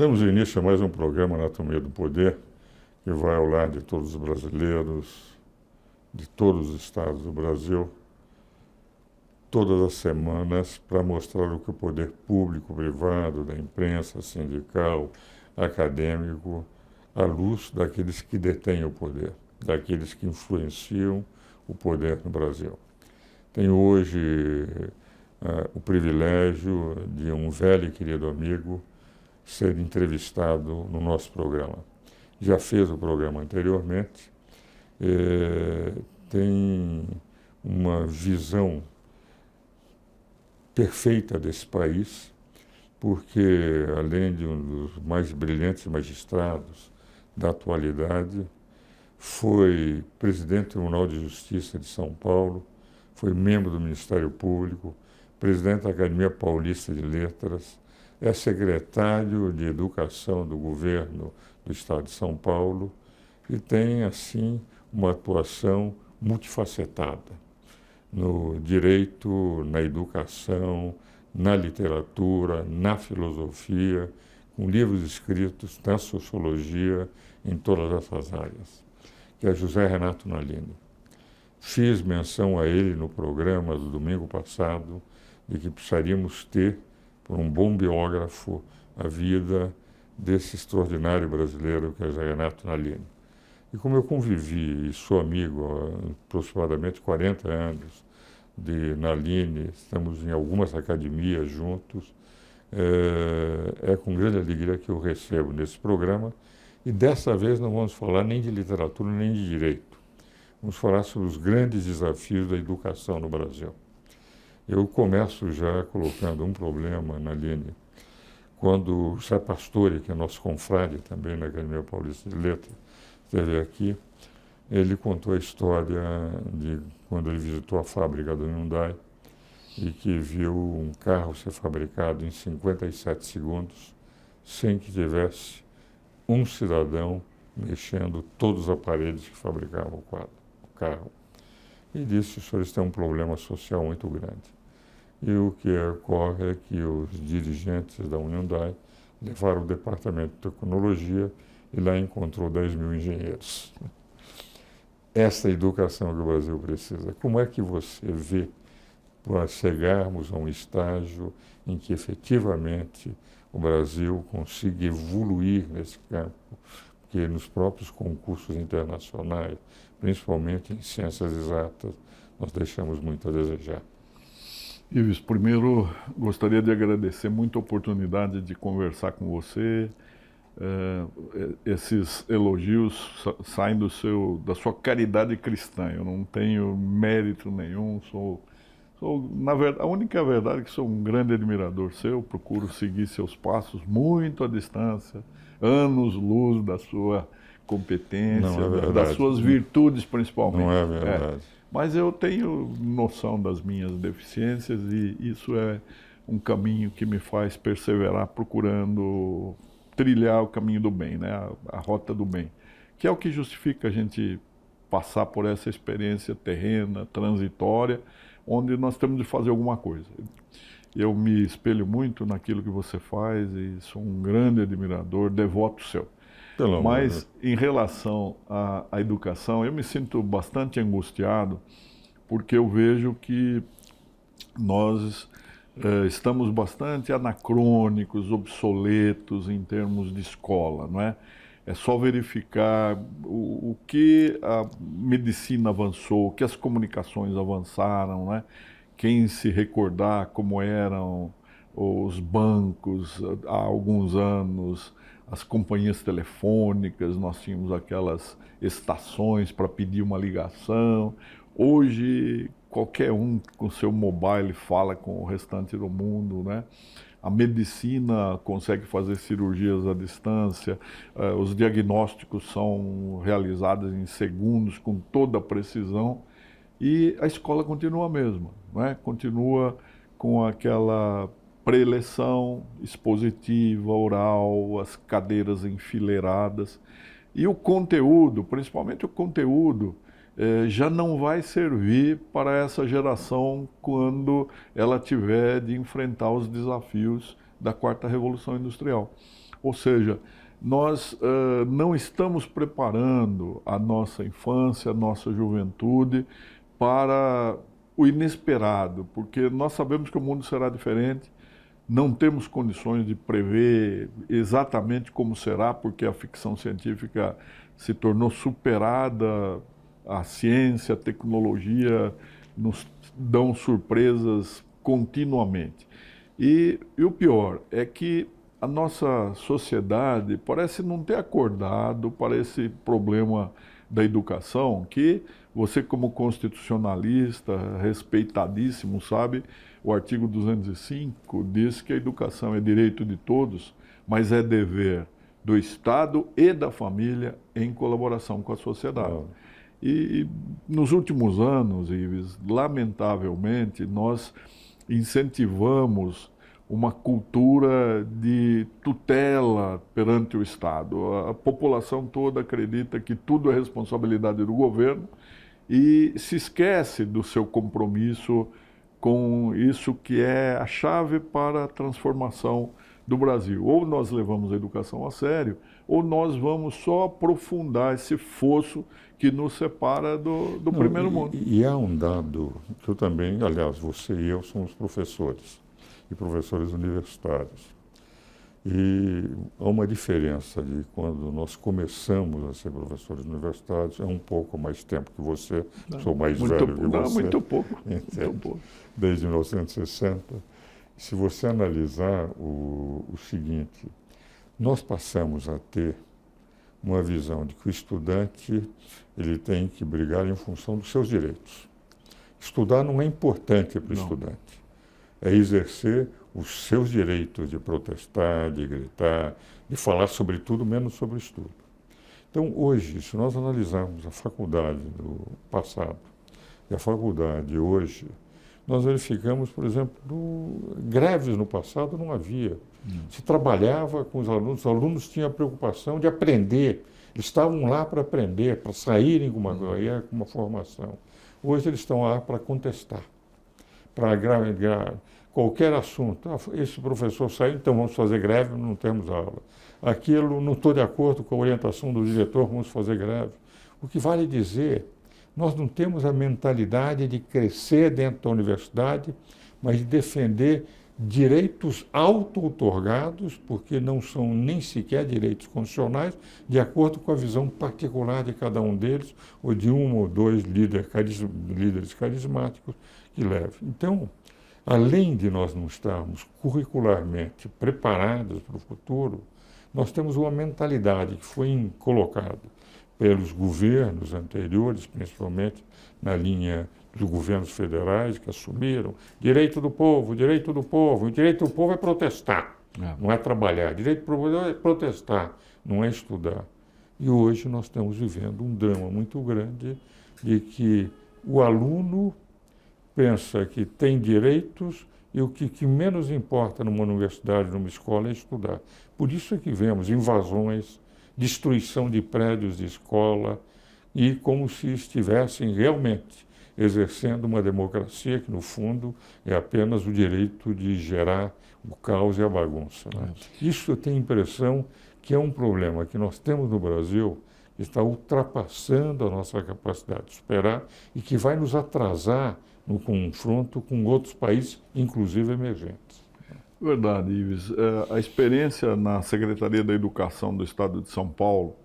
Damos início a mais um programa Anatomia do Poder, que vai ao lar de todos os brasileiros, de todos os estados do Brasil, todas as semanas, para mostrar o que o poder público, privado, da imprensa, sindical, acadêmico, à luz daqueles que detêm o poder, daqueles que influenciam o poder no Brasil. Tenho hoje o privilégio de um velho e querido amigo ser entrevistado no nosso programa. Já fez o programa anteriormente, tem uma visão perfeita desse país, porque além de um dos mais brilhantes magistrados da atualidade, foi presidente do Tribunal de Justiça de São Paulo, foi membro do Ministério Público, presidente da Academia Paulista de Letras, é secretário de Educação do governo do Estado de São Paulo e tem, assim, uma atuação multifacetada no direito, na educação, na literatura, na filosofia, com livros escritos na sociologia, em todas essas áreas, que é José Renato Nalini. Fiz menção a ele no programa do domingo passado, de que precisaríamos ter, por um bom biógrafo, a vida desse extraordinário brasileiro que é José Renato Nalini. E como eu convivi e sou amigo há aproximadamente 40 anos de Nalini, estamos em algumas academias juntos, é com grande alegria que eu recebo nesse programa. E dessa vez não vamos falar nem de literatura nem de direito. Vamos falar sobre os grandes desafios da educação no Brasil. Eu começo já colocando um problema, Nalini. Quando o José Pastore, que é nosso confrade também na Academia Paulista de Letras, esteve aqui, ele contou a história de quando ele visitou a fábrica do Hyundai e que viu um carro ser fabricado em 57 segundos, sem que tivesse um cidadão mexendo todos os aparelhos que fabricavam o carro. E disse: os senhores têm um problema social muito grande. E o que ocorre é que os dirigentes da Hyundai levaram o departamento de tecnologia e lá encontrou 10 mil engenheiros. Essa educação que o Brasil precisa. Como é que você vê para chegarmos a um estágio em que efetivamente o Brasil consiga evoluir nesse campo? Porque nos próprios concursos internacionais, principalmente em ciências exatas, nós deixamos muito a desejar. Ives, primeiro gostaria de agradecer muito a oportunidade de conversar com você. Esses elogios saem da sua caridade cristã. Eu não tenho mérito nenhum, na verdade, a única verdade é que sou um grande admirador seu, procuro seguir seus passos muito à distância, anos-luz da sua competência, das suas virtudes principalmente. Não é verdade. Mas eu tenho noção das minhas deficiências e isso é um caminho que me faz perseverar procurando trilhar o caminho do bem, né? A rota do bem, que é o que justifica a gente passar por essa experiência terrena, transitória, onde nós temos de fazer alguma coisa. Eu me espelho muito naquilo que você faz e sou um grande admirador, devoto seu. Mas em relação à educação, eu me sinto bastante angustiado porque eu vejo que nós estamos bastante anacrônicos, obsoletos em termos de escola, não é? É só verificar o que a medicina avançou, o que as comunicações avançaram, né? Quem se recordar como eram os bancos há alguns anos, as companhias telefônicas, nós tínhamos aquelas estações para pedir uma ligação. Hoje, qualquer um com seu mobile fala com o restante do mundo, né? A medicina consegue fazer cirurgias à distância, os diagnósticos são realizados em segundos, com toda a precisão, e a escola continua a mesma, né? Continua com aquela preleção expositiva, oral, as cadeiras enfileiradas, e o conteúdo, principalmente o conteúdo, já não vai servir para essa geração quando ela tiver de enfrentar os desafios da quarta revolução industrial. Ou seja, nós não estamos preparando a nossa infância, a nossa juventude para o inesperado, porque nós sabemos que o mundo será diferente, não temos condições de prever exatamente como será, porque a ficção científica se tornou superada, a ciência, a tecnologia nos dão surpresas continuamente. E o pior é que a nossa sociedade parece não ter acordado para esse problema da educação, que você, como constitucionalista, respeitadíssimo, sabe, o artigo 205 diz que a educação é direito de todos, mas é dever do Estado e da família em colaboração com a sociedade. E nos últimos anos, Ives, lamentavelmente, nós incentivamos uma cultura de tutela perante o Estado. A população toda acredita que tudo é responsabilidade do governo e se esquece do seu compromisso com isso que é a chave para a transformação do Brasil. Ou nós levamos a educação a sério, ou nós vamos só aprofundar esse fosso que nos separa do primeiro mundo. E há um dado que eu também, aliás, você e eu somos professores, e professores universitários. E há uma diferença de quando nós começamos a ser professores universitários, é um pouco mais tempo que você, sou mais velho que você. Muito pouco. Muito pouco. Desde 1960. Se você analisar o seguinte, nós passamos a ter uma visão de que o estudante ele tem que brigar em função dos seus direitos. Estudar não é importante para o estudante. É exercer os seus direitos de protestar, de gritar, de falar sobre tudo, menos sobre o estudo. Então, hoje, se nós analisarmos a faculdade do passado e a faculdade hoje, nós verificamos, por exemplo, greves no passado não havia. Se trabalhava com os alunos tinham a preocupação de aprender, eles estavam lá para aprender, para saírem com uma formação. Hoje eles estão lá para contestar, para agregar qualquer assunto. Esse professor saiu, então vamos fazer greve, não temos aula. Aquilo, não estou de acordo com a orientação do diretor, vamos fazer greve. O que vale dizer, nós não temos a mentalidade de crescer dentro da universidade, mas de defender direitos auto-outorgados, porque não são nem sequer direitos constitucionais, de acordo com a visão particular de cada um deles, ou de um ou dois líderes carismáticos que levam. Então, além de nós não estarmos curricularmente preparados para o futuro, nós temos uma mentalidade que foi colocada pelos governos anteriores, principalmente na linha dos governos federais que assumiram, direito do povo, direito do povo. O direito do povo é protestar, não é trabalhar. Direito do povo é protestar, não é estudar. E hoje nós estamos vivendo um drama muito grande de que o aluno pensa que tem direitos e o que menos importa numa universidade, numa escola, é estudar. Por isso é que vemos invasões, destruição de prédios de escola, e como se estivessem realmente exercendo uma democracia que, no fundo, é apenas o direito de gerar o caos e a bagunça. Né? Isso eu tenho a impressão que é um problema que nós temos no Brasil, que está ultrapassando a nossa capacidade de superar e que vai nos atrasar no confronto com outros países, inclusive emergentes. Verdade, Ives. A experiência na Secretaria da Educação do Estado de São Paulo,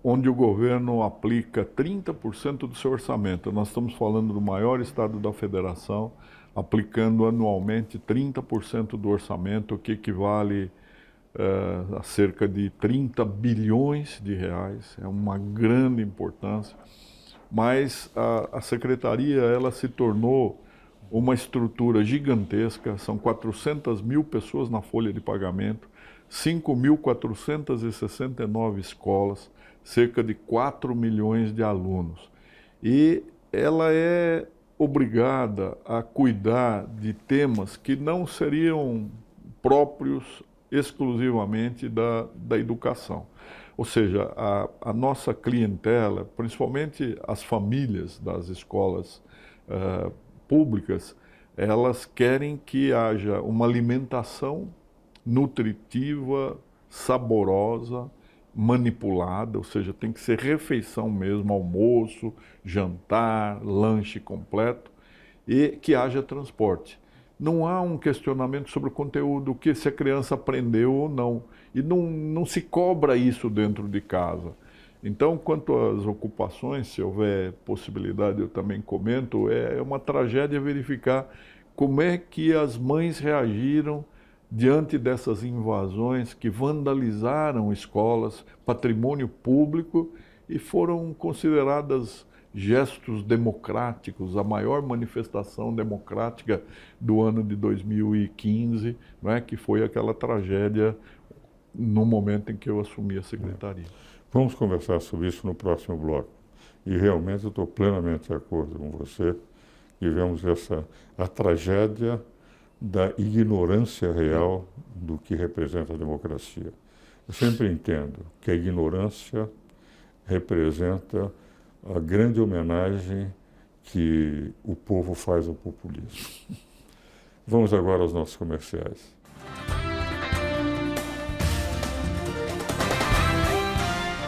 onde o governo aplica 30% do seu orçamento. Nós estamos falando do maior estado da federação, aplicando anualmente 30% do orçamento, o que equivale a cerca de 30 bilhões de reais. É uma grande importância. Mas a secretaria ela se tornou uma estrutura gigantesca, são 400 mil pessoas na folha de pagamento, 5.469 escolas, cerca de 4 milhões de alunos. E ela é obrigada a cuidar de temas que não seriam próprios exclusivamente da educação. Ou seja, a nossa clientela, principalmente as famílias das escolas públicas, elas querem que haja uma alimentação nutritiva, saborosa, manipulada, ou seja, tem que ser refeição mesmo, almoço, jantar, lanche completo, e que haja transporte. Não há um questionamento sobre o conteúdo, que se a criança aprendeu ou não. E não se cobra isso dentro de casa. Então, quanto às ocupações, se houver possibilidade, eu também comento, é uma tragédia verificar como é que as mães reagiram diante dessas invasões que vandalizaram escolas, patrimônio público, e foram consideradas gestos democráticos, a maior manifestação democrática do ano de 2015, não é? Que foi aquela tragédia no momento em que eu assumi a secretaria. Vamos conversar sobre isso no próximo bloco. E realmente eu estou plenamente de acordo com você. Tivemos a tragédia da ignorância real do que representa a democracia. Eu sempre entendo que a ignorância representa a grande homenagem que o povo faz ao populismo. Vamos agora aos nossos comerciais.